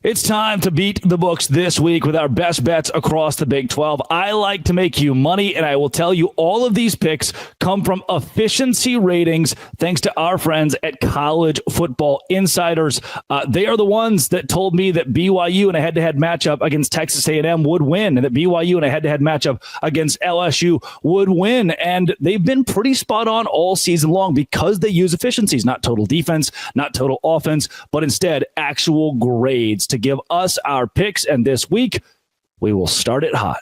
It's time to beat the books this week with our best bets across the Big 12. I like to make you money, and I will tell you all of these picks come from efficiency ratings thanks to our friends at College Football Insiders. They are the ones that told me that BYU in a head-to-head matchup against Texas A&M would win, and that BYU in a head-to-head matchup against LSU would win. And they've been pretty spot on all season long because they use efficiencies, not total defense, not total offense, but instead actual grades to give us our picks. And this week, we will start it hot.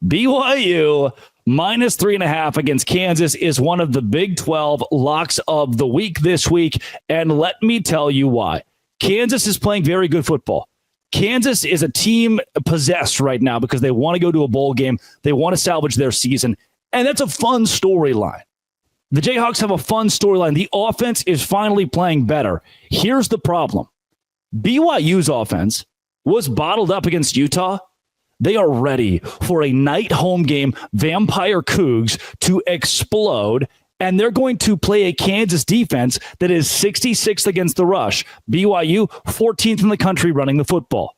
BYU minus 3.5 against Kansas is one of the Big 12 locks of the week this week. And let me tell you why. Kansas is playing very good football. Kansas is a team possessed right now because they want to go to a bowl game. They want to salvage their season. And that's a fun storyline. The Jayhawks have a fun storyline. The offense is finally playing better. Here's the problem. BYU's offense was bottled up against Utah. They are ready for a night home game, Vampire Cougs, to explode, and they're going to play a Kansas defense that is 66th against the rush. BYU, 14th in the country running the football.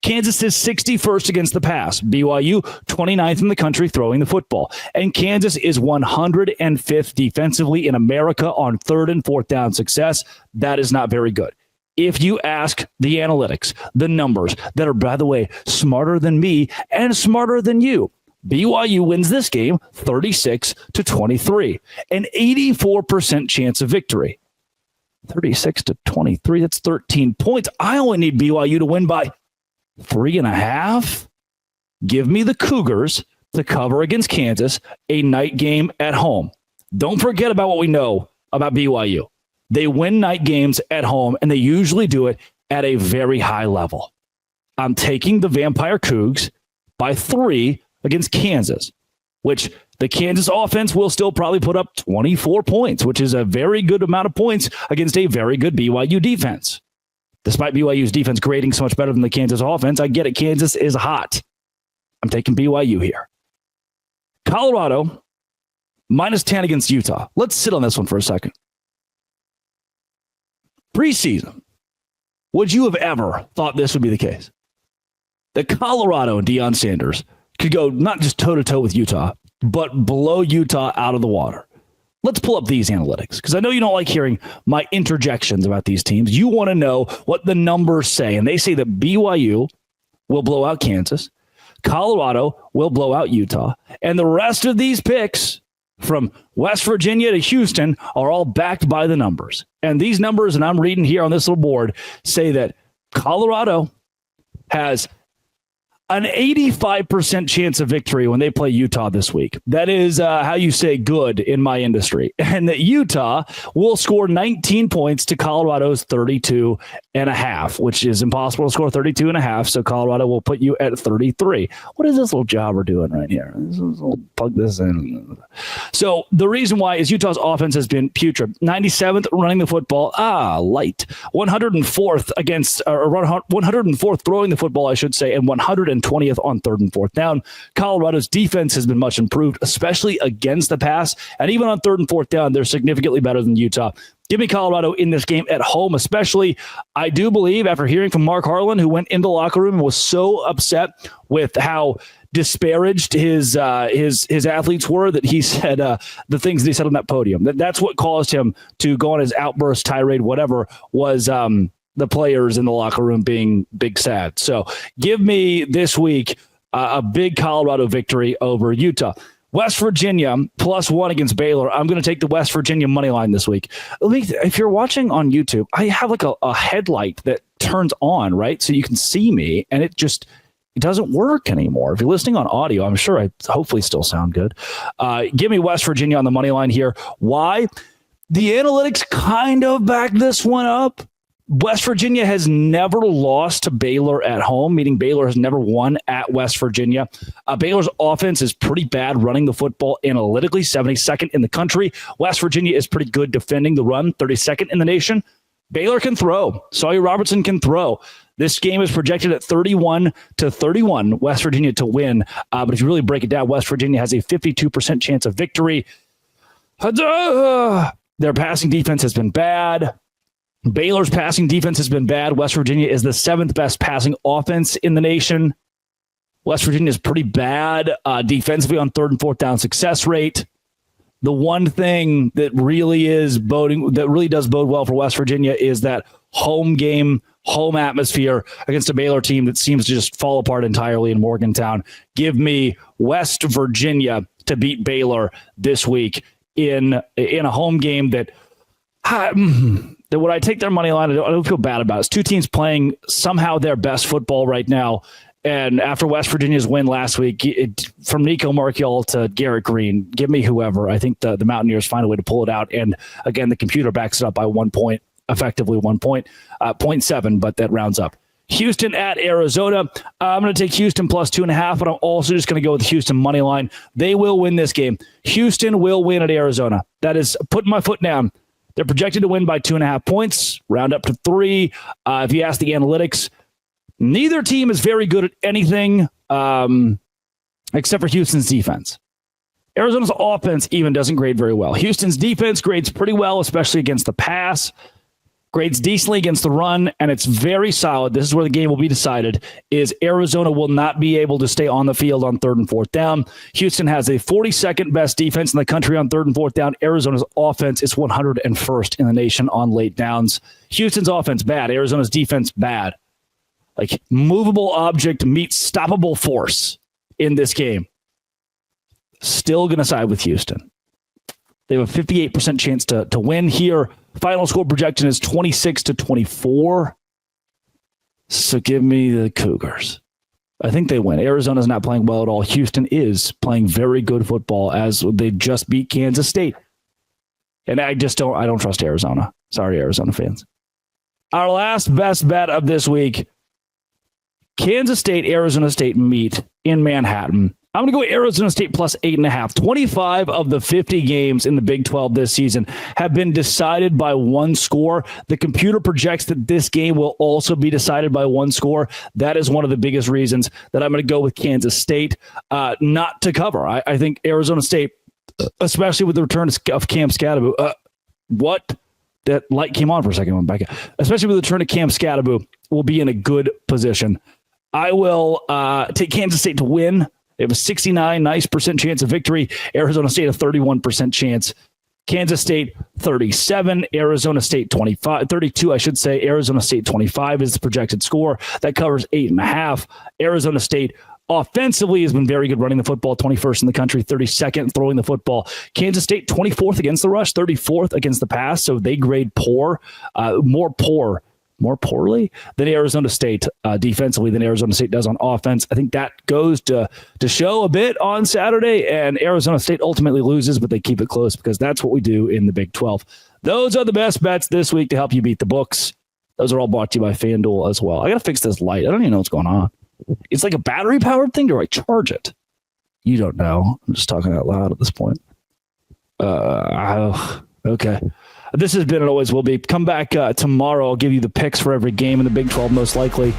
Kansas is 61st against the pass. BYU, 29th in the country throwing the football. And Kansas is 105th defensively in America on third and fourth down success. That is not very good. If you ask the analytics, the numbers that are, by the way, smarter than me and smarter than you, BYU wins this game 36-23, an 84% chance of victory. 36-23, that's 13 points. I only need BYU to win by 3.5. Give me the Cougars to cover against Kansas, a night game at home. Don't forget about what we know about BYU. They win night games at home, and they usually do it at a very high level. I'm taking the Vampire Cougs by 3 against Kansas, which the Kansas offense will still probably put up 24 points, which is a very good amount of points against a very good BYU defense. Despite BYU's defense grading so much better than the Kansas offense, I get it. Kansas is hot. I'm taking BYU here. Colorado, minus 10 against Utah. Let's sit on this one for a second. Preseason, would you have ever thought this would be the case? That Colorado and Deion Sanders could go not just toe-to-toe with Utah, but blow Utah out of the water. Let's pull up these analytics, because I know you don't like hearing my interjections about these teams. You want to know what the numbers say, and they say that BYU will blow out Kansas, Colorado will blow out Utah, and the rest of these picks from West Virginia to Houston are all backed by the numbers. And these numbers, and I'm reading here on this little board, say that Colorado has an 85% chance of victory when they play Utah this week. That is how you say good in my industry. And that Utah will score 19 points to Colorado's 32.5, which is impossible to score 32.5. So Colorado will put you at 33. What is this little jobber doing right here? We'll plug this in. So the reason why is Utah's offense has been putrid. 97th running the football. Light. 104th against, or 104th throwing the football, I should say, and 120th on third and fourth down. Colorado's defense has been much improved, especially against the pass. And even on third and fourth down, they're significantly better than Utah. Give me Colorado in this game at home, especially. I do believe, after hearing from Mark Harlan, who went into the locker room and was so upset with how disparaged his athletes were, that he said the things that he said on that podium. That's what caused him to go on his outburst, tirade, whatever, was the players in the locker room being big sad. So give me this week a big Colorado victory over Utah. West Virginia +1 against Baylor. I'm going to take the West Virginia money line this week. If you're watching on YouTube, I have like a headlight that turns on, right? So you can see me, and it doesn't work anymore. If you're listening on audio, I'm sure I hopefully still sound good. Give me West Virginia on the money line here. Why? The analytics kind of back this one up. West Virginia has never lost to Baylor at home, meaning Baylor has never won at West Virginia. Baylor's offense is pretty bad running the football analytically, 72nd in the country. West Virginia is pretty good defending the run, 32nd in the nation. Baylor can throw. Sawyer Robertson can throw. This game is projected at 31-31, West Virginia to win. But if you really break it down, West Virginia has a 52% chance of victory. Their passing defense has been bad. Baylor's passing defense has been bad. West Virginia is the 7th best passing offense in the nation. West Virginia is pretty bad defensively on 3rd and 4th down success rate. The one thing that really does bode well for West Virginia is that home game, home atmosphere against a Baylor team that seems to just fall apart entirely in Morgantown. Give me West Virginia to beat Baylor this week in a home game that would I take their money line? I don't feel bad about it. It's two teams playing somehow their best football right now. And after West Virginia's win last week, from Nico Markiol to Garrett Green, give me whoever. I think the Mountaineers find a way to pull it out. And again, the computer backs it up by 1 point, effectively 1 point, 0.7, but that rounds up. Houston at Arizona. I'm going to take Houston plus 2.5, but I'm also just going to go with the Houston money line. They will win this game. Houston will win at Arizona. That is putting my foot down. They're projected to win by 2.5 points, round up to 3. If you ask the analytics, neither team is very good at anything except for Houston's defense. Arizona's offense even doesn't grade very well. Houston's defense grades pretty well, especially against the pass. Grades decently against the run, and it's very solid. This is where the game will be decided, is Arizona will not be able to stay on the field on 3rd and 4th down. Houston has a 42nd best defense in the country on 3rd and 4th down. Arizona's offense is 101st in the nation on late downs. Houston's offense, bad. Arizona's defense, bad. Like, movable object meets stoppable force in this game. Still going to side with Houston. They have a 58% chance to win here. Final score projection is 26-24. So give me the Cougars. I think they win. Arizona's not playing well at all. Houston is playing very good football as they just beat Kansas State. And I don't trust Arizona. Sorry, Arizona fans. Our last best bet of this week. Kansas State, Arizona State meet in Manhattan. I'm going to go Arizona State plus 8.5. 25 of the 50 games in the Big 12 this season have been decided by one score. The computer projects that this game will also be decided by one score. That is one of the biggest reasons that I'm going to go with Kansas State not to cover. I think Arizona State, especially with the return of Cam Scadaboo, that light came on for a second. Went back. Especially with the return of Cam Scadaboo, will be in a good position. I will take Kansas State to win. They have a 69% chance of victory. Arizona State a 31% chance. Kansas State 37, Arizona State 32, I should say. Arizona State 25 is the projected score. That covers 8.5. Arizona State offensively has been very good running the football, 21st in the country, 32nd throwing the football. Kansas State 24th against the rush, 34th against the pass, so they grade more poorly than Arizona State defensively than Arizona State does on offense. I think that goes to show a bit on Saturday, and Arizona State ultimately loses, but they keep it close because that's what we do in the Big 12. Those are the best bets this week to help you beat the books. Those are all brought to you by FanDuel as well. I got to fix this light. I don't even know what's going on. It's like a battery-powered thing. Do I charge it? You don't know. I'm just talking out loud at this point. Okay. This has been and always will be. Come back tomorrow. I'll give you the picks for every game in the Big 12, most likely.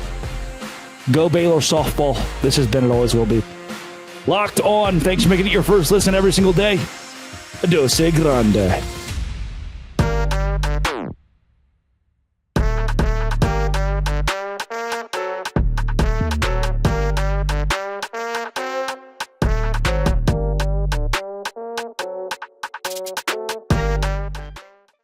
Go Baylor softball. This has been and always will be. Locked On. Thanks for making it your first listen every single day. Dose Grande.